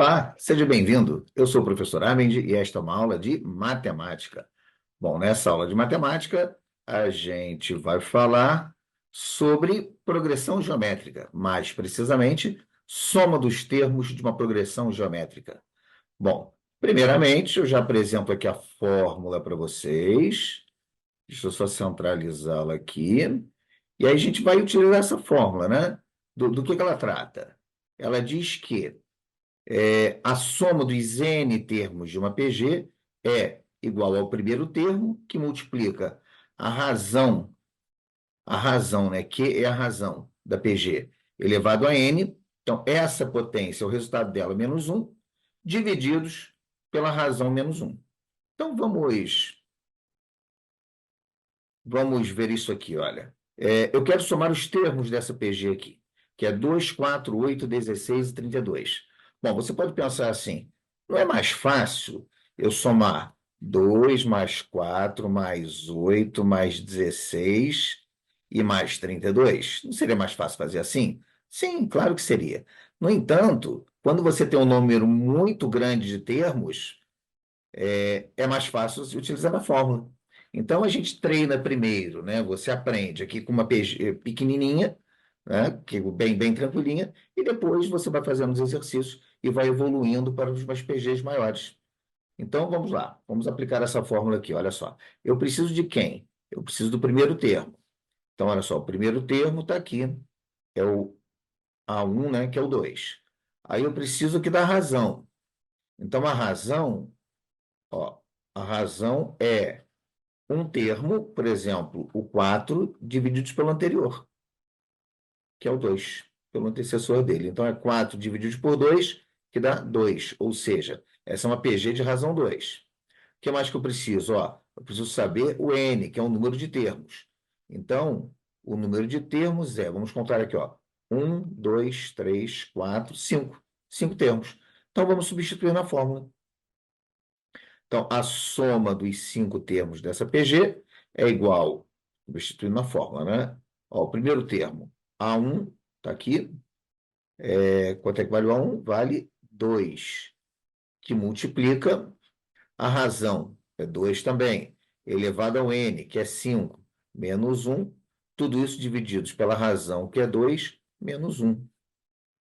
Olá, seja bem-vindo. Eu sou o professor Amendi e esta é uma aula de matemática. Bom, nessa aula de matemática, a gente vai falar sobre progressão geométrica, mais precisamente, soma dos termos de uma progressão geométrica. Bom, primeiramente, eu já apresento aqui a fórmula para vocês. Deixa eu só centralizá-la aqui. E aí a gente vai utilizar essa fórmula, né? Do que ela trata? Ela diz que a soma dos n termos de uma PG é igual ao primeiro termo, que multiplica a razão, né, que é a razão da PG, elevado a n. Então, essa potência, o resultado dela, menos 1, divididos pela razão menos 1. Então, vamos ver isso aqui, olha. Eu quero somar os termos dessa PG aqui, que é 2, 4, 8, 16 e 32. Bom, você pode pensar assim, não é mais fácil eu somar 2 mais 4 mais 8 mais 16 e mais 32? Não seria mais fácil fazer assim? Sim, claro que seria. No entanto, quando você tem um número muito grande de termos, é mais fácil utilizar a fórmula. Então, a gente treina primeiro, né? Você aprende aqui com uma PG pequenininha, né? Que é bem tranquilinha, e depois você vai fazendo os exercícios e vai evoluindo para umas PGs maiores. Então, vamos lá. Vamos aplicar essa fórmula aqui. Olha só. Eu preciso de quem? Eu preciso do primeiro termo. Então, olha só. O primeiro termo está aqui. É o A1, né? Que é o 2. Aí eu preciso aqui da razão. Então, a razão, ó, a razão é um termo, por exemplo, o 4 divididos pelo anterior, que é o 2, pelo antecessor dele. Então, é 4 divididos por 2, que dá 2. Ou seja, essa é uma PG de razão 2. O que mais que eu preciso? Ó, eu preciso saber o N, que é o número de termos. Então, o número de termos vamos contar aqui, ó, 1, 2, 3, 4, 5. 5 termos. Então, vamos substituir na fórmula. Então, a soma dos 5 termos dessa PG é igual, substituindo na fórmula, né? Ó, o primeiro termo, A1, está aqui. Quanto é que vale o A1? Vale 2, que multiplica a razão, é 2 também, elevado ao N, que é 5, menos 1, tudo isso divididos pela razão, que é 2, menos 1.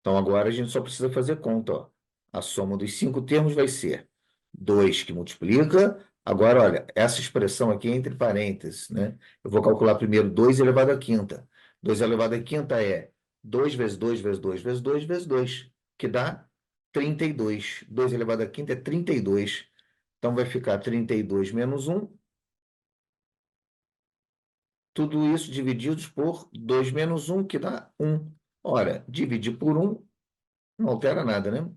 Então, agora a gente só precisa fazer conta, ó. A soma dos 5 termos vai ser 2 que multiplica. Agora, olha, essa expressão aqui é entre parênteses, né? Eu vou calcular primeiro 2 elevado à quinta. 2 elevado à quinta é 2 vezes 2 vezes 2 vezes 2 vezes 2, que dá 32. 2 elevado à quinta é 32. Então, vai ficar 32 menos 1. Tudo isso divididos por 2 menos 1, que dá 1. Ora, dividir por 1 não altera nada, né?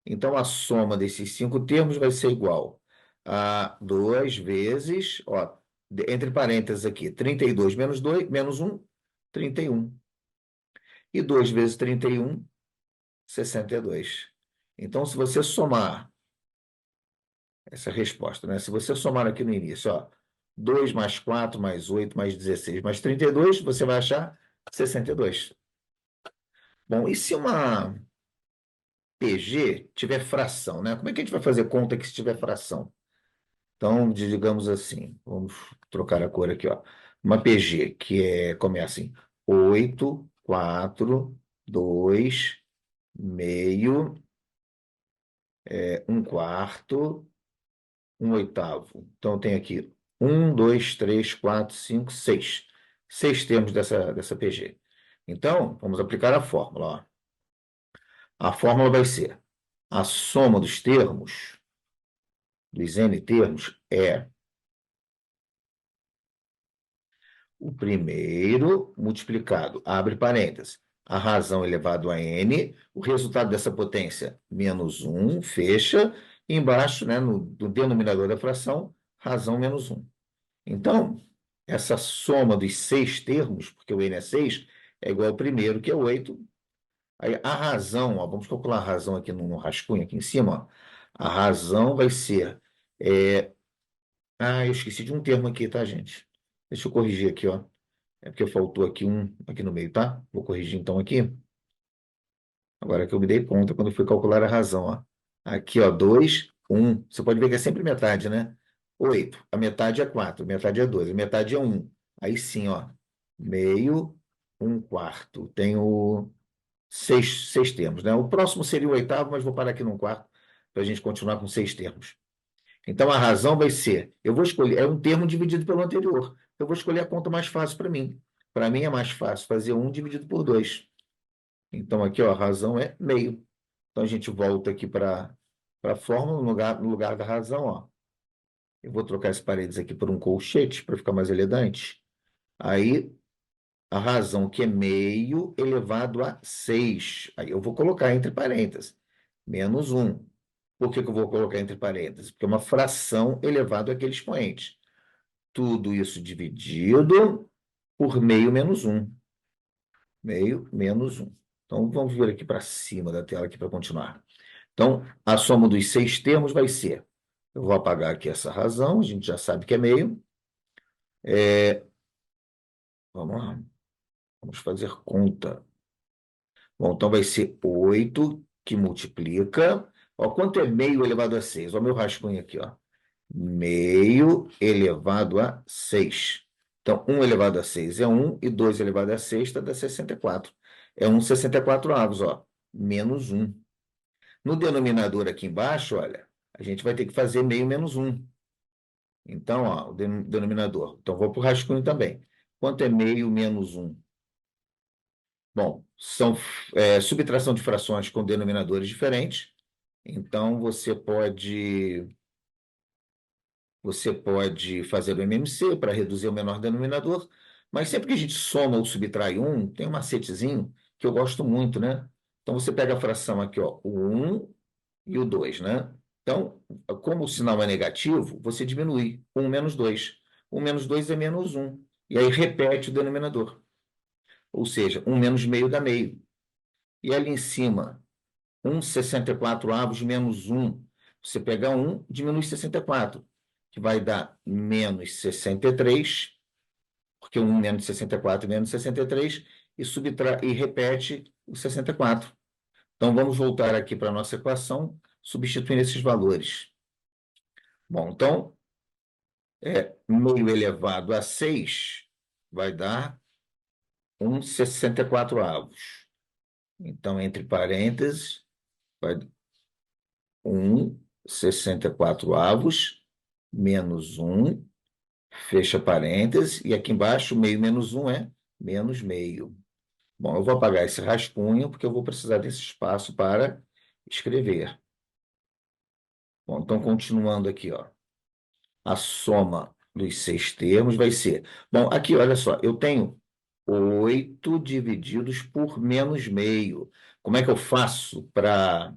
Então, a soma desses 5 termos vai ser igual a 2 vezes, ó, entre parênteses aqui, 32 menos 2, menos 1, 31. E 2 vezes 31, 62. Então, se você somar essa resposta, né? Se você somar aqui no início, ó, 2 mais 4 mais 8 mais 16 mais 32, você vai achar 62. Bom, e se uma PG tiver fração, né? Como é que a gente vai fazer conta que se tiver fração? Então, digamos assim, vamos trocar a cor aqui, ó. Uma PG começa em 8, 4, 2, meio, 1 quarto, 1 oitavo. Então, tem aqui 1, 2, 3, 4, 5, 6. 6 termos dessa PG. Então, vamos aplicar a fórmula, ó. A fórmula vai ser a soma dos termos, dos n termos, é o primeiro multiplicado, abre parênteses, a razão elevado a n, o resultado dessa potência, menos 1, fecha, e embaixo, né, no denominador da fração, razão menos 1. Então, essa soma dos 6 termos, porque o n é 6, é igual ao primeiro, que é 8. Aí, a razão, ó, vamos calcular a razão aqui no rascunho, aqui em cima, ó. A razão vai ser... eu esqueci de um termo aqui, tá, gente? Deixa eu corrigir aqui, ó. É porque faltou aqui um aqui no meio, tá? Vou corrigir então aqui. Agora que eu me dei conta quando eu fui calcular a razão, ó. Aqui, ó, 2, 1. Você pode ver que é sempre metade, né? 8. A metade é 4, a metade é 2, a metade é 1. Aí sim, ó. Meio, 1/4. Tenho seis termos, né? O próximo seria o oitavo, mas vou parar aqui no quarto para a gente continuar com 6 termos. Então, a razão vai ser, eu vou escolher, é um termo dividido pelo anterior. Eu vou escolher a conta mais fácil para mim. Para mim é mais fácil fazer 1 dividido por 2. Então, aqui, ó, a razão é meio. Então, a gente volta aqui para a fórmula, no lugar da razão, ó. Eu vou trocar as paredes aqui por um colchete para ficar mais elegante. Aí, a razão que é meio elevado a 6. Aí eu vou colocar entre parênteses, menos 1. Por que que eu vou colocar entre parênteses? Porque é uma fração elevado àquele expoente. Tudo isso dividido por meio menos 1. Meio menos 1. Então, vamos vir aqui para cima da tela aqui para continuar. Então, a soma dos 6 termos vai ser, eu vou apagar aqui essa razão, a gente já sabe que é meio. Vamos lá, vamos fazer conta. Bom, então vai ser 8 que multiplica. Ó, quanto é meio elevado a 6? Olha o meu rascunho aqui, ó. Meio elevado a 6. Então, 1 elevado a 6 é 1, e 2 elevado a 6 dá 64. É 1/64, ó. Menos 1. No denominador aqui embaixo, olha, a gente vai ter que fazer meio menos 1. Então, ó, o denominador. Então, vou para o rascunho também. Quanto é meio menos 1? Bom, são subtração de frações com denominadores diferentes. Então, você pode fazer o MMC para reduzir o menor denominador, mas sempre que a gente soma ou subtrai um, tem um macetezinho que eu gosto muito, né? Então, você pega a fração aqui, ó, o 1 e o 2, né? Então, como o sinal é negativo, você diminui 1 menos 2. 1 menos 2 é menos 1. E aí repete o denominador. Ou seja, 1 menos meio dá meio. E ali em cima, 1/64 menos 1. Você pega 1, diminui 64, que vai dar menos 63, porque 1 menos 64 menos 63, e repete o 64. Então, vamos voltar aqui para a nossa equação, substituindo esses valores. Bom, então, meio elevado a 6 vai dar 1/64. Então, entre parênteses, vai 1/64 menos 1, fecha parênteses, e aqui embaixo, meio menos 1 é menos meio. Bom, eu vou apagar esse rascunho, porque eu vou precisar desse espaço para escrever. Bom, então, continuando aqui, ó. A soma dos 6 termos vai ser... Bom, aqui, olha só, eu tenho 8 divididos por menos meio. Como é que eu faço para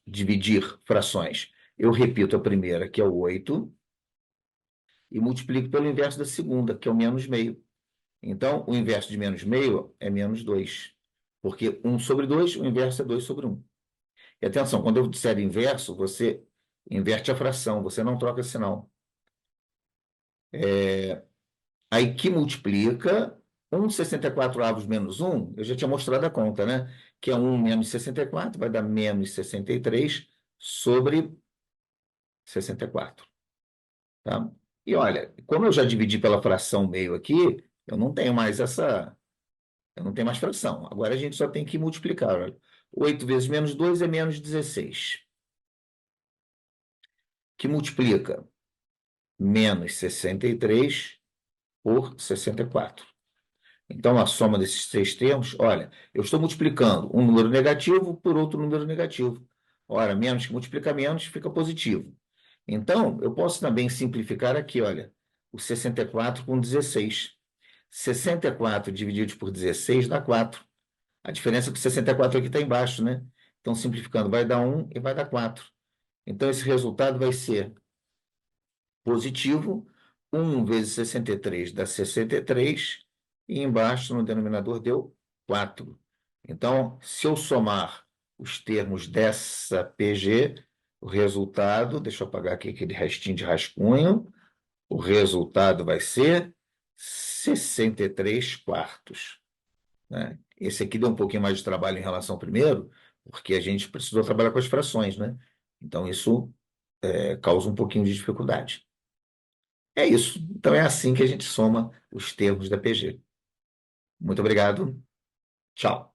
dividir frações? Eu repito a primeira, que é o 8, e multiplico pelo inverso da segunda, que é o menos meio. Então, o inverso de menos meio é menos 2. Porque 1/2, o inverso é 2/1. E atenção, quando eu disser inverso, você inverte a fração, você não troca sinal. Aí que multiplica 1/64 menos 1, eu já tinha mostrado a conta, né? Que é 1 menos 64, vai dar menos 63 sobre 64. Tá? E olha, como eu já dividi pela fração meio aqui, eu não tenho mais eu não tenho mais fração. Agora a gente só tem que multiplicar. Olha. 8 vezes menos 2 é menos 16. Que multiplica menos 63 por 64. Então, a soma desses 3 termos, olha, eu estou multiplicando um número negativo por outro número negativo. Ora, menos que multiplica menos, fica positivo. Então, eu posso também simplificar aqui, olha, o 64 com 16. 64 dividido por 16 dá 4. A diferença é que o 64 aqui está embaixo, né? Então, simplificando, vai dar 1 e vai dar 4. Então, esse resultado vai ser positivo. 1 vezes 63 dá 63, e embaixo no denominador deu 4. Então, se eu somar os termos dessa PG, o resultado, deixa eu apagar aqui aquele restinho de rascunho, o resultado vai ser 63 quartos. Né? Esse aqui deu um pouquinho mais de trabalho em relação ao primeiro, porque a gente precisou trabalhar com as frações, né? Então, isso causa um pouquinho de dificuldade. É isso. Então, é assim que a gente soma os termos da PG. Muito obrigado. Tchau.